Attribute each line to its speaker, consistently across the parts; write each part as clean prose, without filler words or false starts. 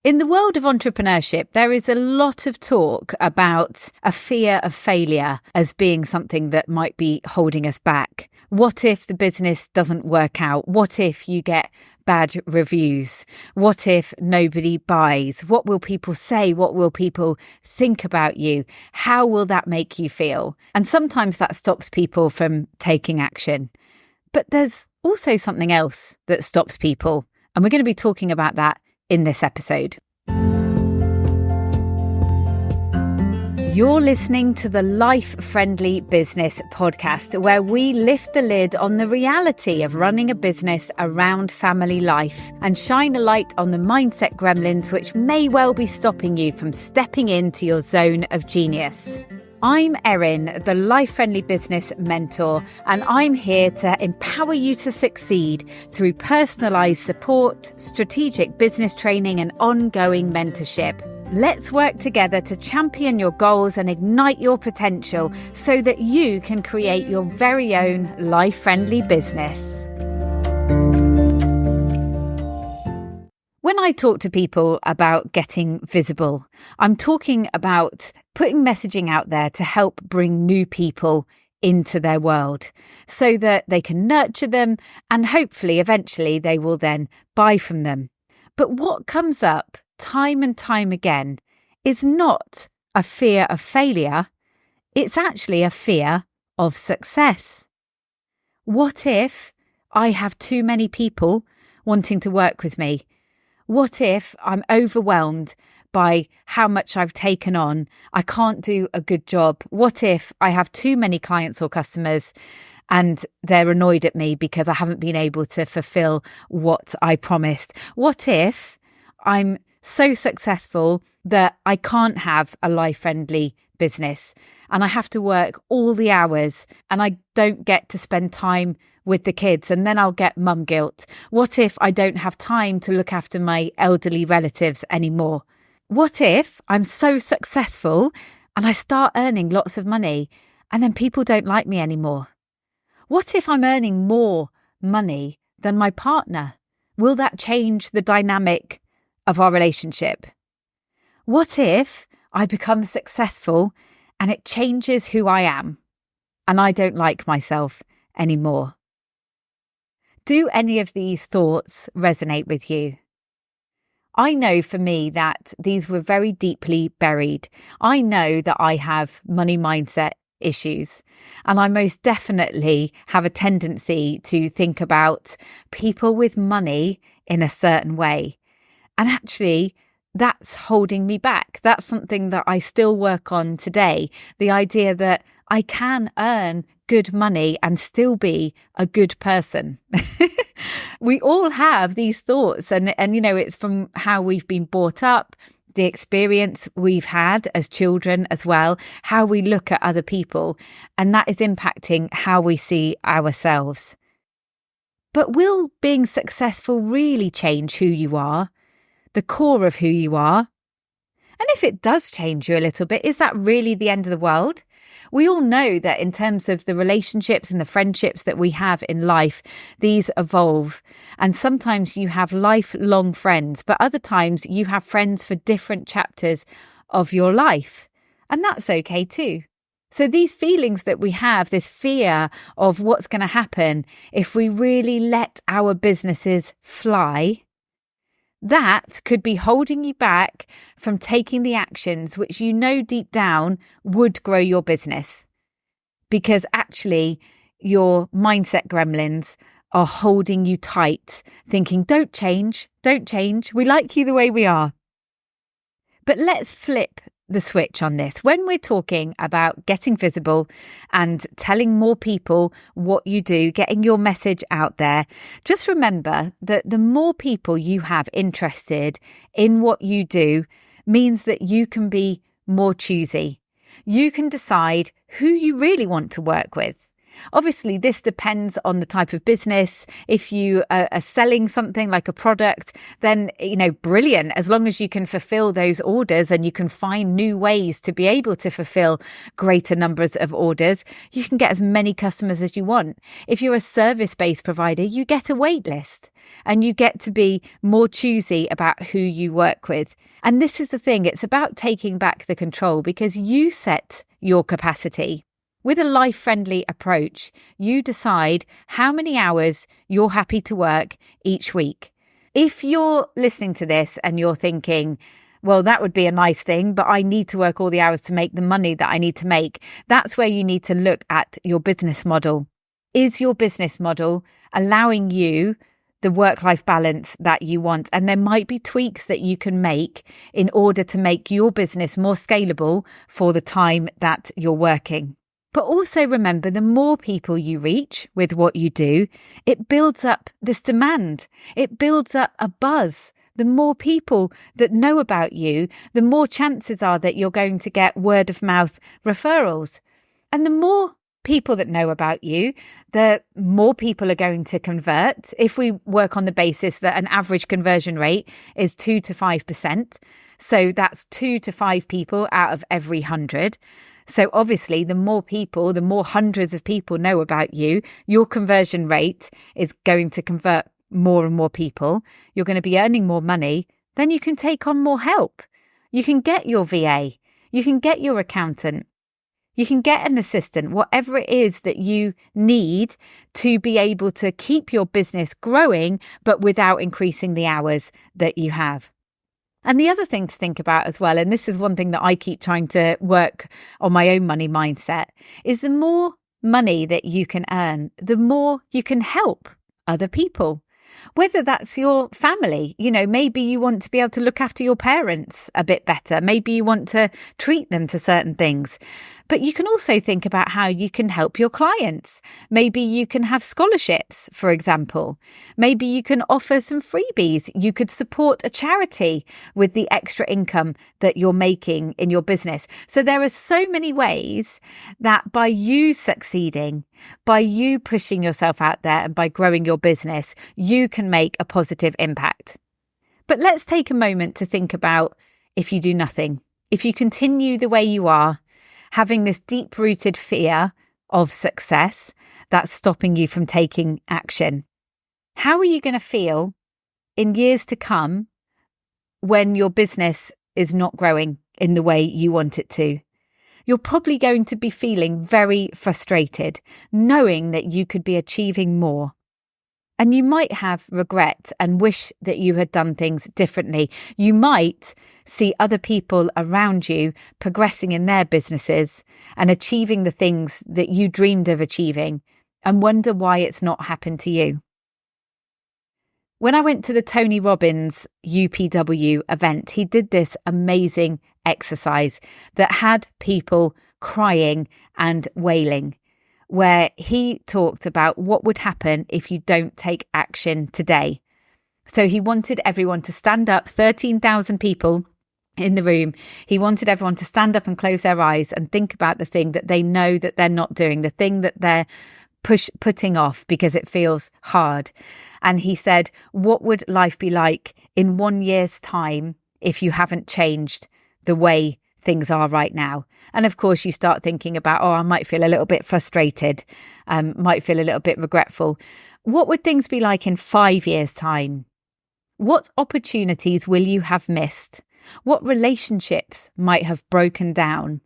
Speaker 1: In the world of entrepreneurship, there is a lot of talk about a fear of failure as being something that might be holding us back. What if the business doesn't work out? What if you get bad reviews? What if nobody buys? What will people say? What will people think about you? How will that make you feel? And sometimes that stops people from taking action. But there's also something else that stops people. And we're going to be talking about that in this episode. You're listening to the Life Friendly Business podcast, where we lift the lid on the reality of running a business around family life and shine a light on the mindset gremlins which may well be stopping you from stepping into your zone of genius. I'm Erin, the Life Friendly Business Mentor, and I'm here to empower you to succeed through personalised support, strategic business training, and ongoing mentorship. Let's work together to champion your goals and ignite your potential so that you can create your very own life-friendly business. When I talk to people about getting visible, I'm talking about putting messaging out there to help bring new people into their world so that they can nurture them and hopefully eventually they will then buy from them. But what comes up time and time again is not a fear of failure, it's actually a fear of success. What if I have too many people wanting to work with me? What if I'm overwhelmed by how much I've taken on? I can't do a good job. What if I have too many clients or customers and they're annoyed at me because I haven't been able to fulfill what I promised? What if I'm so successful that I can't have a life-friendly business and I have to work all the hours and I don't get to spend time with the kids and then I'll get mum guilt? What if I don't have time to look after my elderly relatives anymore? What if I'm so successful and I start earning lots of money and then people don't like me anymore? What if I'm earning more money than my partner? Will that change the dynamic of our relationship? What if I become successful and it changes who I am and I don't like myself anymore? Do any of these thoughts resonate with you? I know for me that these were very deeply buried. I know that I have money mindset issues, and I most definitely have a tendency to think about people with money in a certain way. And actually, that's holding me back. That's something that I still work on today. The idea that I can earn good money and still be a good person. We all have these thoughts and you know, it's from how we've been brought up, the experience we've had as children as well, how we look at other people, and that is impacting how we see ourselves. But will being successful really change who you are? The core of who you are? And if it does change you a little bit, is that really the end of the world? We all know that in terms of the relationships and the friendships that we have in life, these evolve. And sometimes you have lifelong friends, but other times you have friends for different chapters of your life. And that's okay too. So these feelings that we have, this fear of what's going to happen if we really let our businesses fly, that could be holding you back from taking the actions which you know deep down would grow your business. Because actually your mindset gremlins are holding you tight, thinking, don't change, we like you the way we are. But let's flip the switch on this. When we're talking about getting visible and telling more people what you do, getting your message out there, just remember that the more people you have interested in what you do means that you can be more choosy. You can decide who you really want to work with. Obviously, this depends on the type of business. If you are selling something like a product, then, brilliant. As long as you can fulfill those orders and you can find new ways to be able to fulfill greater numbers of orders, you can get as many customers as you want. If you're a service-based provider, you get a wait list and you get to be more choosy about who you work with. And this is the thing, it's about taking back the control because you set your capacity. With a life-friendly approach, you decide how many hours you're happy to work each week. If you're listening to this and you're thinking, well, that would be a nice thing, but I need to work all the hours to make the money that I need to make, that's where you need to look at your business model. Is your business model allowing you the work-life balance that you want? And there might be tweaks that you can make in order to make your business more scalable for the time that you're working. But also remember, the more people you reach with what you do, it builds up this demand. It builds up a buzz. The more people that know about you, the more chances are that you're going to get word of mouth referrals. And the more people that know about you, the more people are going to convert. If we work on the basis that an average conversion rate is 2 to 5%, so that's 2 to 5 people out of every 100. So obviously, the more people, the more hundreds of people know about you, your conversion rate is going to convert more and more people. You're going to be earning more money. Then you can take on more help. You can get your VA. You can get your accountant. You can get an assistant, whatever it is that you need to be able to keep your business growing, but without increasing the hours that you have. And the other thing to think about as well, and this is one thing that I keep trying to work on my own money mindset, is the more money that you can earn, the more you can help other people. Whether that's your family, maybe you want to be able to look after your parents a bit better. Maybe you want to treat them to certain things. But you can also think about how you can help your clients. Maybe you can have scholarships, for example. Maybe you can offer some freebies. You could support a charity with the extra income that you're making in your business. So there are so many ways that by you succeeding, by you pushing yourself out there and by growing your business, you can make a positive impact. But let's take a moment to think about if you do nothing, if you continue the way you are, having this deep-rooted fear of success that's stopping you from taking action. How are you going to feel in years to come when your business is not growing in the way you want it to? You're probably going to be feeling very frustrated, knowing that you could be achieving more. And you might have regret and wish that you had done things differently. You might see other people around you progressing in their businesses and achieving the things that you dreamed of achieving and wonder why it's not happened to you. When I went to the Tony Robbins UPW event, he did this amazing exercise that had people crying and wailing, where he talked about what would happen if you don't take action today. So he wanted everyone to stand up, 13,000 people in the room. He wanted everyone to stand up and close their eyes and think about the thing that they know that they're not doing, the thing that they're putting off because it feels hard. And he said, what would life be like in 1 year's time if you haven't changed the way things are right now? And of course, you start thinking about, I might feel a little bit frustrated, might feel a little bit regretful. What would things be like in 5 years' time? What opportunities will you have missed? What relationships might have broken down?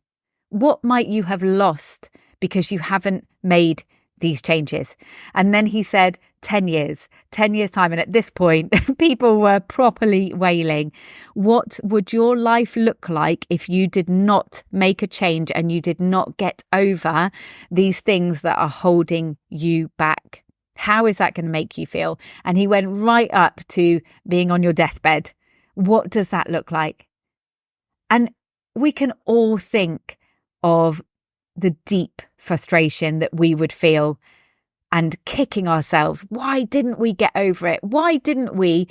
Speaker 1: What might you have lost because you haven't made these changes? And then he said 10 years time. And at this point, people were properly wailing. What would your life look like if you did not make a change and you did not get over these things that are holding you back? How is that going to make you feel? And he went right up to being on your deathbed. What does that look like? And we can all think of the deep frustration that we would feel and kicking ourselves. Why didn't we get over it? Why didn't we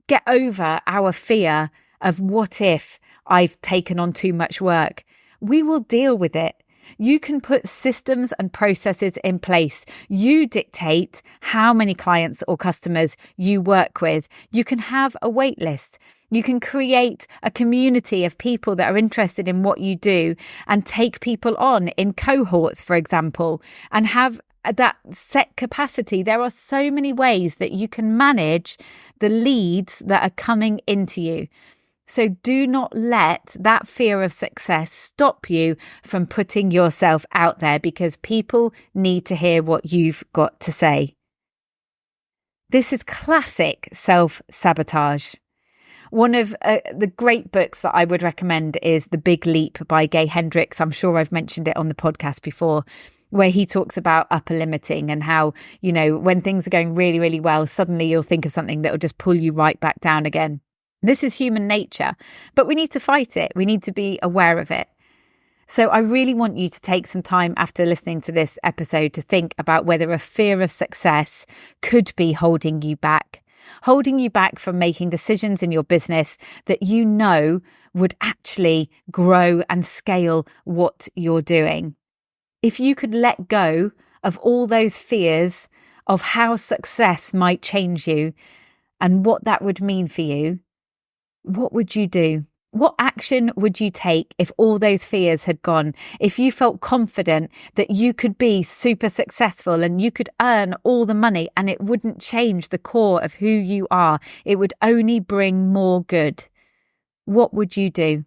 Speaker 1: get over our fear of what if I've taken on too much work? We will deal with it. You can put systems and processes in place. You dictate how many clients or customers you work with. You can have a wait list. You can create a community of people that are interested in what you do and take people on in cohorts, for example, and have that set capacity. There are so many ways that you can manage the leads that are coming into you. So do not let that fear of success stop you from putting yourself out there, because people need to hear what you've got to say. This is classic self-sabotage. One of the great books that I would recommend is The Big Leap by Gay Hendricks. I'm sure I've mentioned it on the podcast before, where he talks about upper limiting and how, when things are going really, really well, suddenly you'll think of something that will just pull you right back down again. This is human nature, but we need to fight it. We need to be aware of it. So I really want you to take some time after listening to this episode to think about whether a fear of success could be holding you back from making decisions in your business that you know would actually grow and scale what you're doing. If you could let go of all those fears of how success might change you and what that would mean for you, what would you do? What action would you take if all those fears had gone? If you felt confident that you could be super successful and you could earn all the money and it wouldn't change the core of who you are, it would only bring more good. What would you do?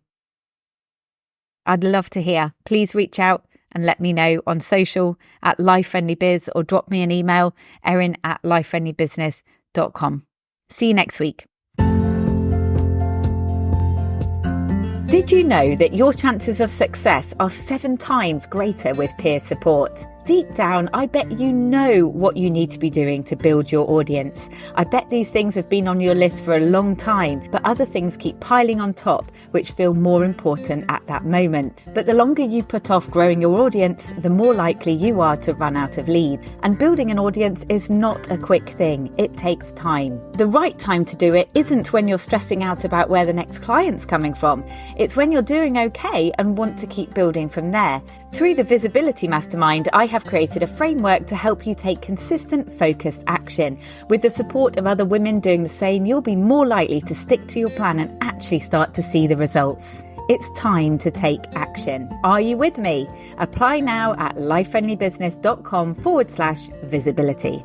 Speaker 1: I'd love to hear. Please reach out and let me know on social at LifeFriendlyBiz or drop me an email, erin@LifeFriendlyBusiness.com. See you next week. Did you know that your chances of success are 7 times greater with peer support? Deep down, I bet you know what you need to be doing to build your audience. I bet these things have been on your list for a long time, but other things keep piling on top, which feel more important at that moment. But the longer you put off growing your audience, the more likely you are to run out of leads. And building an audience is not a quick thing. It takes time. The right time to do it isn't when you're stressing out about where the next client's coming from. It's when you're doing okay and want to keep building from there. Through the Visibility Mastermind, I have created a framework to help you take consistent, focused action. With the support of other women doing the same, you'll be more likely to stick to your plan and actually start to see the results. It's time to take action. Are you with me? Apply now at lifefriendlybusiness.com/visibility.